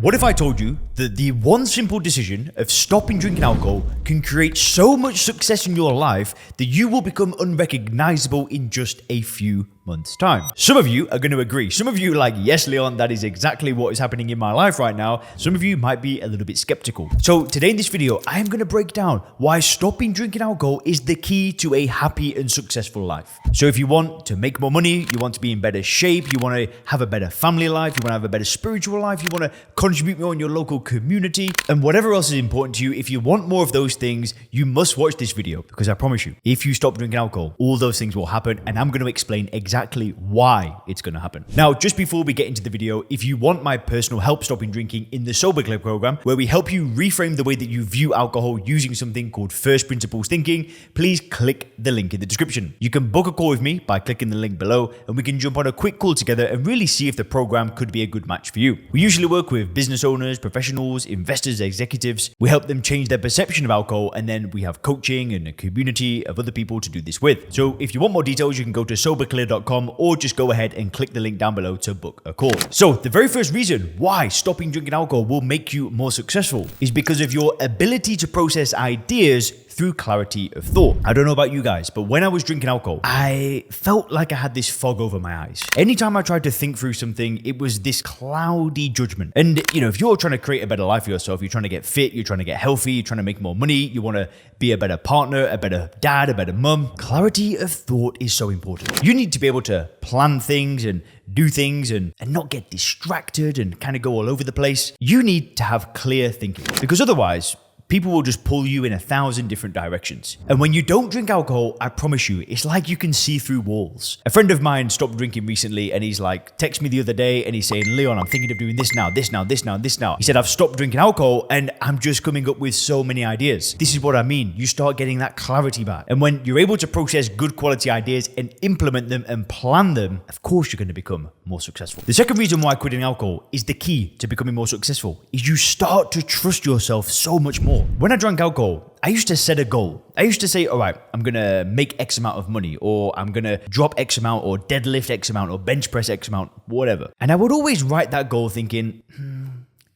What if I told you that the one simple decision of stopping drinking alcohol can create so much success in your life that you will become unrecognizable in just a few months' time? Some of you are going to agree. Some of you are like, yes, Leon, that is exactly what is happening in my life right now. Some of you might be a little bit skeptical. So today in this video, I am going to break down why stopping drinking alcohol is the key to a happy and successful life. So if you want to make more money, you want to be in better shape, you want to have a better family life, you want to have a better spiritual life, you want to contribute more in your local community, and whatever else is important to you, if you want more of those things, you must watch this video, because I promise you, if you stop drinking alcohol, all those things will happen, and I'm going to explain exactly why it's going to happen. Now, just before we get into the video, if you want my personal help stopping drinking in the Sober Clear program, where we help you reframe the way that you view alcohol using something called first principles thinking, please click the link in the description. You can book a call with me by clicking the link below, and we can jump on a quick call together and really see if the program could be a good match for you. We usually work with business owners, professionals, investors, executives. We help them change their perception of alcohol, and then we have coaching and a community of other people to do this with. So if you want more details, you can go to soberclear.com or just go ahead and click the link down below to book a call. So the very first reason why stopping drinking alcohol will make you more successful is because of your ability to process ideas through clarity of thought. I don't know about you guys, but when I was drinking alcohol, I felt like I had this fog over my eyes. Anytime I tried to think through something, it was this cloudy judgment. And if you're trying to create a better life for yourself, you're trying to get fit, you're trying to get healthy, you're trying to make more money, you want to be a better partner, a better dad, a better mum, clarity of thought is so important. You need to be able to plan things and do things and not get distracted and kind of go all over the place. You need to have clear thinking, because otherwise, people will just pull you in 1,000 different directions. And when you don't drink alcohol, I promise you, it's like you can see through walls. A friend of mine stopped drinking recently, and he's like, text me the other day, and he's saying, Leon, I'm thinking of doing this now, this now, this now, this now. He said, I've stopped drinking alcohol, and I'm just coming up with so many ideas. This is what I mean. You start getting that clarity back. And when you're able to process good quality ideas and implement them and plan them, of course you're going to become more successful. The second reason why quitting alcohol is the key to becoming more successful is you start to trust yourself so much more. When I drank alcohol, I used to set a goal. I used to say, all right, I'm going to make X amount of money, or I'm going to drop X amount, or deadlift X amount, or bench press X amount, whatever. And I would always write that goal thinking,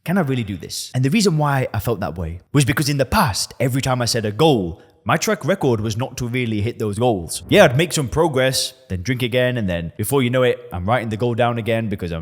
can I really do this? And the reason why I felt that way was because in the past, every time I set a goal, my track record was not to really hit those goals. Yeah, I'd make some progress, then drink again, and then before you know it, I'm writing the goal down again because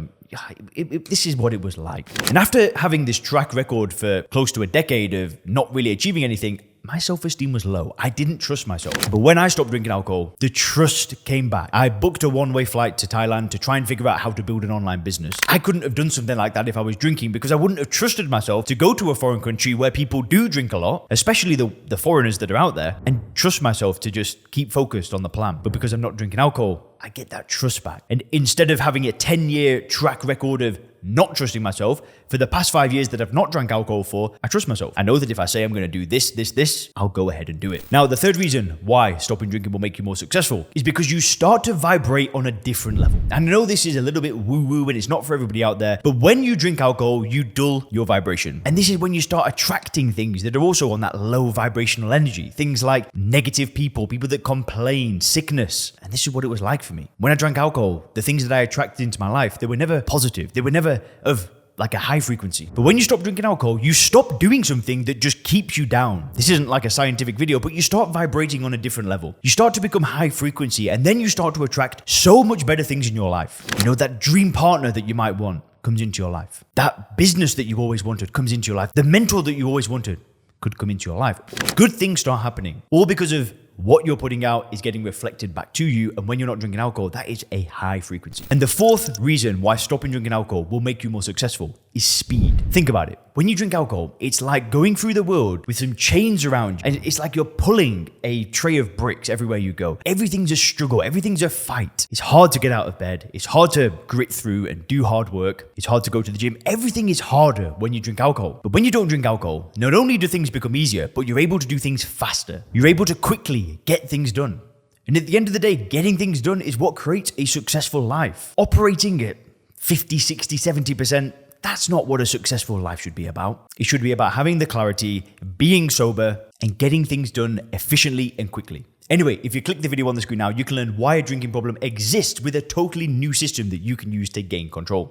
this is what it was like. And after having this track record for close to a decade of not really achieving anything, my self-esteem was low. I didn't trust myself. But when I stopped drinking alcohol, the trust came back. I booked a one-way flight to Thailand to try and figure out how to build an online business. I couldn't have done something like that if I was drinking, because I wouldn't have trusted myself to go to a foreign country where people do drink a lot, especially the foreigners that are out there, and trust myself to just keep focused on the plan. But because I'm not drinking alcohol, I get that trust back. And instead of having a 10-year track record of not trusting myself, for the past 5 years that I've not drank alcohol for, I trust myself. I know that if I say I'm going to do this, I'll go ahead and do it. Now, the third reason why stopping drinking will make you more successful is because you start to vibrate on a different level. And I know this is a little bit woo-woo and it's not for everybody out there, but when you drink alcohol, you dull your vibration. And this is when you start attracting things that are also on that low vibrational energy. Things like negative people that complain, sickness. And this is what it was like for me. When I drank alcohol, the things that I attracted into my life, they were never positive. They were never of like a high frequency. But when you stop drinking alcohol, you stop doing something that just keeps you down. This isn't like a scientific video, but you start vibrating on a different level. You start to become high frequency, and then you start to attract so much better things in your life. That dream partner that you might want comes into your life. That business that you always wanted comes into your life. The mentor that you always wanted could come into your life. Good things start happening, all because of what you're putting out is getting reflected back to you. And when you're not drinking alcohol, that is a high frequency. And the fourth reason why stopping drinking alcohol will make you more successful is speed. Think about it. When you drink alcohol, it's like going through the world with some chains around you. And it's like you're pulling a tray of bricks everywhere you go. Everything's a struggle. Everything's a fight. It's hard to get out of bed. It's hard to grit through and do hard work. It's hard to go to the gym. Everything is harder when you drink alcohol. But when you don't drink alcohol, not only do things become easier, but you're able to do things faster. You're able to quickly get things done. And at the end of the day, getting things done is what creates a successful life. Operating at 50, 60, 70%, that's not what a successful life should be about. It should be about having the clarity, being sober, and getting things done efficiently and quickly. Anyway, if you click the video on the screen now, you can learn why a drinking problem exists with a totally new system that you can use to gain control.